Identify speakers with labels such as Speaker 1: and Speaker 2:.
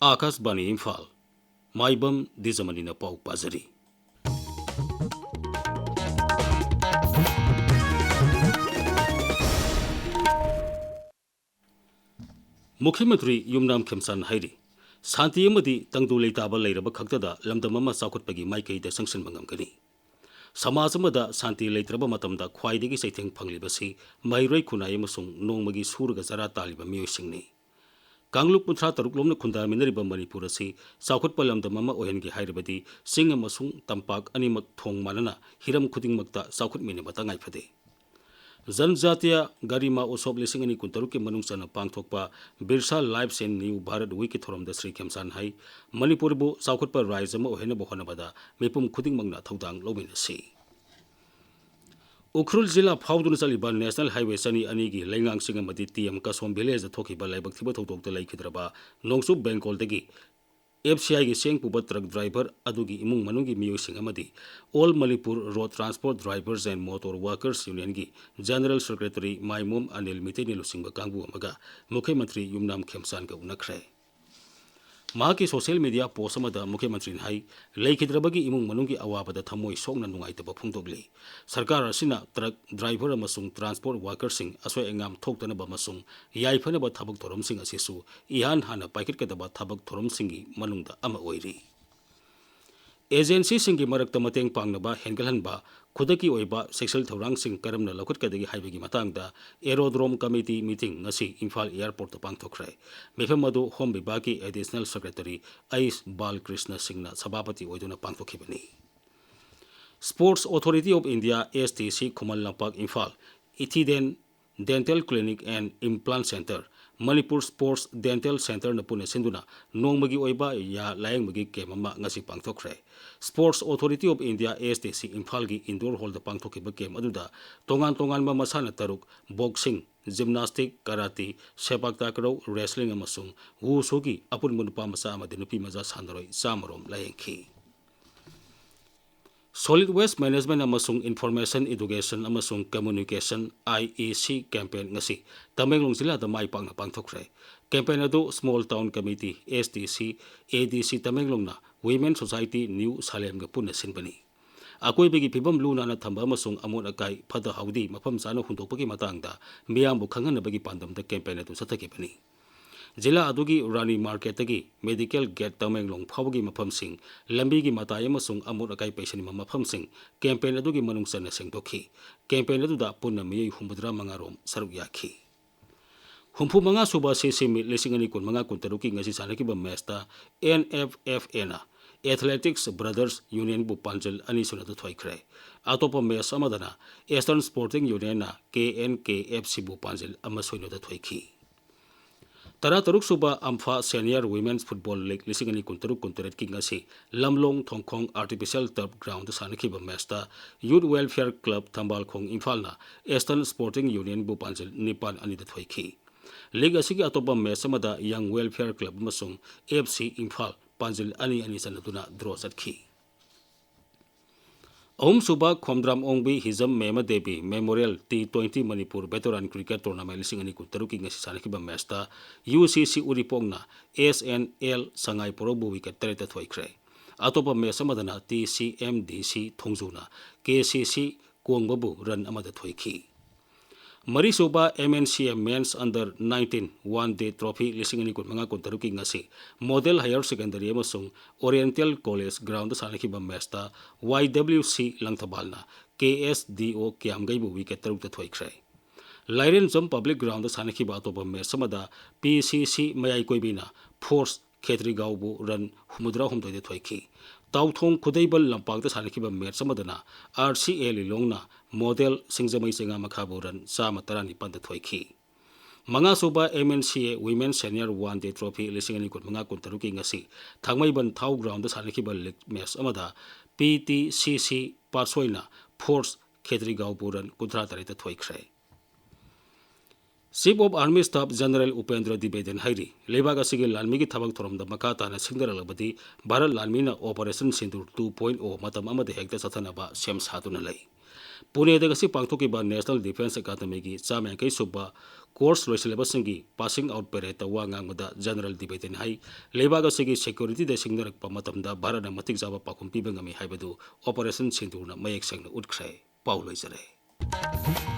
Speaker 1: Akashbani Imphal, Maibam Dwijamani na pau pazari. Mukhyamantri Yumnam Khemsan Hairi, Santi Amadi Tangdu Leitaba Leiraba Khaktada Lamdamama Sakutpagi Maikaida Sanction Mangamgani. Samazamada Santi Leitraba Matamda Khwaidigi Saiteng Panglibasi, Mairai Kunai Masung Nongmagi Surga Zara Taliba Musingni. Kanglup Putra Taruklum Kunda Minariba Manipurasi, Sakut Palamda Mama Ohengi Hairabadi, Singa Masung, Tampak Animak Thong Manana, Hiram Kuding Makta, Sakut Minimatangai Pade. Zanjatia Garima Usob Lissing and Kuntaruki Manungsana Pangtokpa, Birsa Lives in New Bharat Wiki Thorum the Sri Kemsan Hai, Manipuribu, Sakutpa Rizama Ohena Bohanabada, Mepum Kuding Magna Todang Lobin the Sea. Ukrul Zilla Powdun Saliban National Highway Sani Anigi, Langang Singamati Tiam Kasom Village, the Toki Balai Baktibato Dr. Lake Hidraba, Nongsu Bengkol Degi. FCI Seng Puba truck driver Adugi Imung Manungi Musing Amadi, all Manipur Road Transport Drivers and Motor Workers Union Gi, General Secretary Maimum Anil Miteni Lusingba Kangu Amaga, Mukhyamantri Yumnam Khemsan Ga Unakre. Mahaki social media posamada Mukhyamantri Hai, Lake Hidrabagi Imung Manungi Awabada Thamoi Songna Nungaitaba Pungdogli. Sarkar Asina truck driver Amasung transport workers sing Aswa Engam Toktanaba Masung, Yaifanaba Tabak Torum Sing Asisu, Ihan Hana Paket Kadaba Tabak Torum Singi Manungda Ama Oiri. Agency Singi Marakta Mateng Pangnaba, Hengelhanba, Kudaki Oiba, Sexual Thorang Sing Karamna Lakut Kadagi Haibigi Matangda, Aerodrome Committee Meeting Nasi Imphal Airport Pangtokre, Mefamadu Home Bibaki Additional Secretary Ais Bal Krishna Singna Sabapati Oiduna Pangtokibani. Sports Authority of India STC Kumal Lampak Imphal, Itiden Dental Clinic and Implant Center, Manipur Sports Dental Center na Pune Sinduna, Nongmagi Oiba ya Layang Magi Kemama Ngasi Pangtokre. Sports Authority of India STC Imphal gi Indoor Hall da Pangtokiba Kem Aduda, Tongan Masana Taruk, Boxing, Gymnastic, Karate, Sepak Takraw, Wrestling amasung, Wushu gi Apun Munupa Masama Dinupi Maza Sandaroy, Samarom Layangki. Solid Waste Management amasung Information Education amasung Communication IEC campaign ngasi Tamenglong sila da mai pang na pangthokre. Campaign ado Small Town Committee STC ADC Tamenglong na Women Society New Salem ga puna sinbani. Akoy bigi pibam luna na thamba amasung amon akai phada haudi mafam sana hundopagi matangda miyam bu khangan bagi pandam da campaign ado sathakibani. Jila adugi Rani Market agi Medical Gate Tamenglong Phawagi Mafam Sing Lambi gi Mataya masung amur akai paisani Mafam Sing campaign adugi manungsan na sengtokhi campaign adu da punna miyai humbudra mangarom saruk yakhi humpu manga suba sesimi lesingani kun manga kuntaruki ngasi sanaki ba mesta NFFN Athletics Brothers Union bu Panjal ani sunatu thoikre atopa mes amadana Eastern Sporting Union na KNKFC bu Panjal amasoino da thoikhi Tara Taruk Suba Ampha Senior Women's Football League Lisingani Kuntaruk Kuntaret King Asi Lamlong Thongkong Artificial Turf Ground Sanakiba Mesta Youth Welfare Club Tambal Khong Imphal Eastern Sporting Union Bupanjal Nipan Anida Thoiki League Asigi Atoba Mesamada Young Welfare Club Masung FC Imphal Panjal Ani Sanatuna Draw Satki Suba Khomdram Ongbi Hizam Mema Devi Memorial T20 Manipur Veteran Cricket Tournament Lisingani Kuntaruki ngasi Sanakiba Mesta UCC Uripongna SNL Sangai Porobu Wicket Tereta Thoikre Atopa Mesamadana TCMDC Thongzuna KCC Kuangbabu Run Amada Thoiki Marisuba MNCM Men's Under 19 One-Day Trophy Lisingani Kunmanga Kuntaruki ngasi Model Higher Secondary amasung Oriental College Ground Sanakiba Mesta YWC Langtabalna KSDO Kiamgaibu Wicket Tarukta Thoikre Lairen Jump Public Ground Sanakiba Atoba Mesamada PCC Mayai Koibina Force Khetrigaubu Run Humudra Humtoide Thoiki Tauthong Kudaibal Lampagta Sanakiba Mersamadana RCA Lilongna Model Singzamai Singa Makhaburan Sama Tarani Panda Thoiki Manga Suba MNCA Women Senior One-Day Trophy Lisingani Kun Manga Kuntaruki ngasi Thangmai Ban Thau Ground Sanakiba League Match Amada PTCC Passoina Force Khetrigauburan Kudra Tarita Thoikre Chief of Army Staff General Upendra Dibeden Hairi, Lebaga Sigil Lalmigi Tabak from the Makata and Singarabadi, Baral Lalmina Operation Sindur 2.0 Matamama de Hector Satanaba, Shems Hatunalay. पुणेदा गसी पांथोकिबा national defence academy की चामयांकई सुब्बा course लोइसलेबसंगी passing out parade वा ngangbada general डिबेटन हाई लेबाग असगी सिक्योरिटी दे सिंगनरकपा मतमदा भारतना मतिक जाबा पाखुम पीबा ngami हाइबदु ऑपरेशन सिंदूरना मयेक सेंगना उठख्रे पाउ लोइजरे।